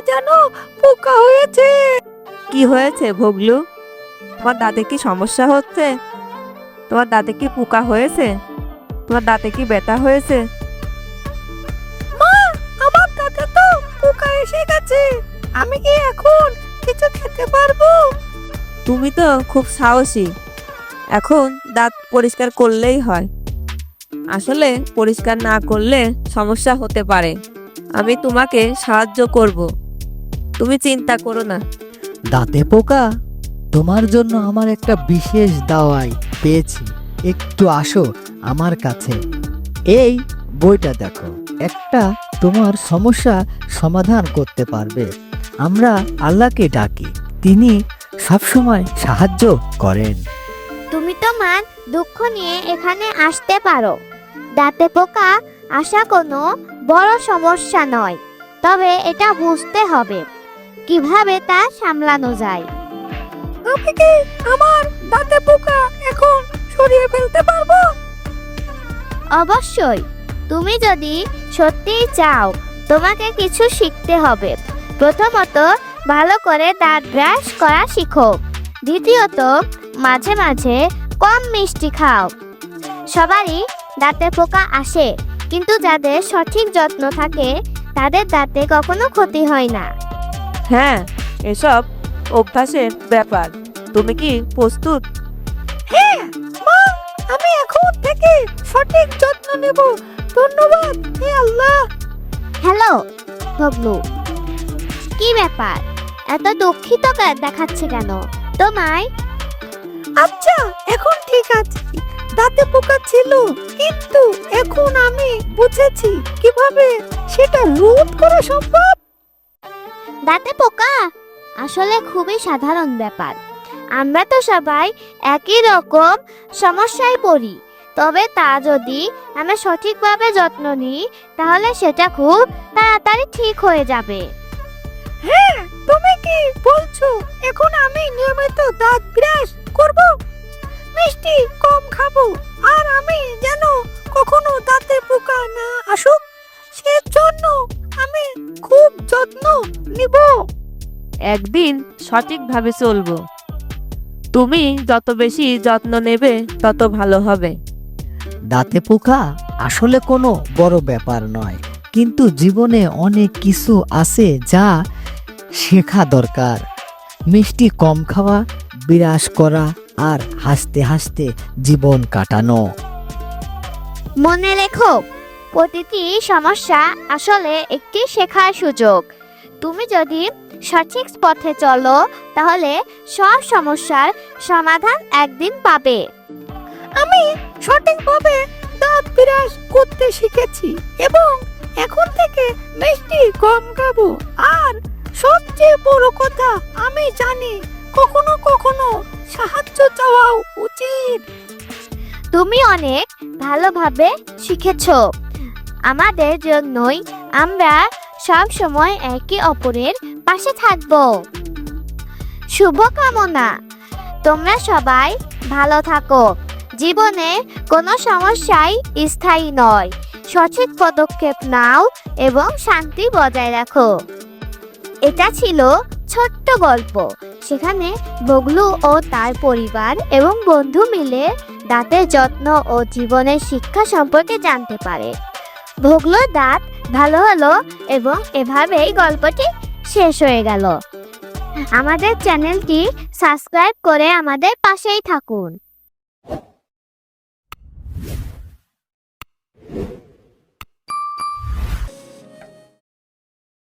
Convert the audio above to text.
যেন পোকা হয়েছে। কি হয়েছে ভগলু? তোমার দাঁতে কি সমস্যা হচ্ছে? তোমার দাঁতে কি পোকা হয়েছে? তোমার দাঁতে কি ব্যথা হয়েছে? মা, আমার দাঁতে তো পোকা এসে গেছে। আমি কি এখন কিছু খেতে পারবো? তুমি তো খুব সাহসী। এখন দাঁত পরিষ্কার করলেই হয়। আসলে পরিষ্কার না করলে সমস্যা হতে পারে। আমি তোমাকে সাহায্য করব, তুমি চিন্তা করো না। দাঁতে পোকা? তোমার জন্য আমার একটা বিশেষ দাওয়াই পেয়েছি। একটু আসো আমার কাছে। এই বইটা দেখো, একটা তোমার সমস্যা সমাধান করতে পারবে। আমরা আল্লাহকে ডাকি, তিনি সবসময় সাহায্য করেন। তুমি তোমার দুঃখ নিয়ে এখানে আসতে পারো। দাঁতে পোকা আসা কোনো বড় সমস্যা নয়, তবে এটা বুঝতে হবে কিভাবে তা সামলানো যায়। আমি কি আমার দাঁতে পোকা এখন সরিয়ে ফেলতে পারবো? অবশ্যই, তুমি যদি সত্যিই চাও, তোমাকে কিছু শিখতে হবে। প্রথমত, ভালো করে দাঁত ব্রাশ করা শিখো। দ্বিতীয়ত, মাঝে মাঝে কম মিষ্টি খাও। সবারই দাঁতে পোকা আসে, কিন্তু যাদের সঠিক যত্ন থাকে তাদের দাঁতে কখনো ক্ষতি হয় না। হ্যাঁ, এসব অভ্যাসের ব্যাপার। তুমি কি প্রস্তুত? হ্যাঁ মা, আমি এখন থেকে সঠিক যত্ন নেব। ধন্যবাদ হে আল্লাহ। হ্যালো ববলু, কি ব্যাপার? এত দুঃখিত দেখাচ্ছে কেন তোমায়? আচ্ছা, এখন ঠিক আছে। দাঁতে পোকা ছিল, কিন্তু এখন আমি বুঝেছি কিভাবে সেটা রোধ করা সম্ভব। দাঁতে পোকা আসলে খুবই সাধারণ ব্যাপার। আমরা তো সবাই একই রকম সমস্যায় পড়ি, তবে তা যদি আমরা সঠিকভাবে যত্ন নিই তাহলে সেটা খুব তাড়াতাড়ি ঠিক হয়ে যাবে। হ্যাঁ, তুমি কি বলছো এখন আমি নিয়মিত দাঁত ব্রাশ করব, মিষ্টি কম খাবো, আর আমি যেন কখনো দাঁতে পোকা না আসুক সেজন্য আমি খুব যত্ন নিব। একদিন সঠিকভাবে চলবো। তুমি যত বেশি যত্ন নেবে তত ভালো হবে। দাঁতে পোকা আসলে কোনো বড় ব্যাপার নয়, কিন্তু জীবনে অনেক কিছু আছে যা শেখা দরকার। মিষ্টি কম খাওয়া, বিরাস করা, আর হাসতে হাসতে জীবন কাটানো। মনে রেখো, প্রতিটি সমস্যা আসলে একটি শেখার সুযোগ। তুমি যদি সঠিক পথে চলো তাহলে সব সমস্যার সমাধান একদিন পাবে। আমি সঠিকভাবে দাঁত ব্রাশ করতে শিখেছি এবং এখন থেকে মিষ্টি কম খাবো। আর সবচেয়ে বড় কথা, আমি জানি কখনো কখনো সাহায্য চাওয়া উচিত। তুমি অনেক ভালোভাবে শিখেছো। আমাদের জন্যই আমরা সব সময় একে অপরের পাশে থাকবো। শুভকামনা, তোমরা সবাই ভালো থাকো। জীবনে কোনো সমস্যাই স্থায়ী নয়। সঠিক পদক্ষেপ নাও এবং শান্তি বজায় রাখো। এটা ছিল ছোট্ট গল্প। সেখানে বগলু ও তার পরিবার এবং বন্ধু মিলে দাঁতের যত্ন ও জীবনের শিক্ষা সম্পর্কে জানতে পারে। বগলুর দাঁত ভালো হলো এবং এভাবেই গল্পটি শেষ হয়ে গেল। আমাদের চ্যানেলটি সাবস্ক্রাইব করে আমাদের পাশেই থাকুন।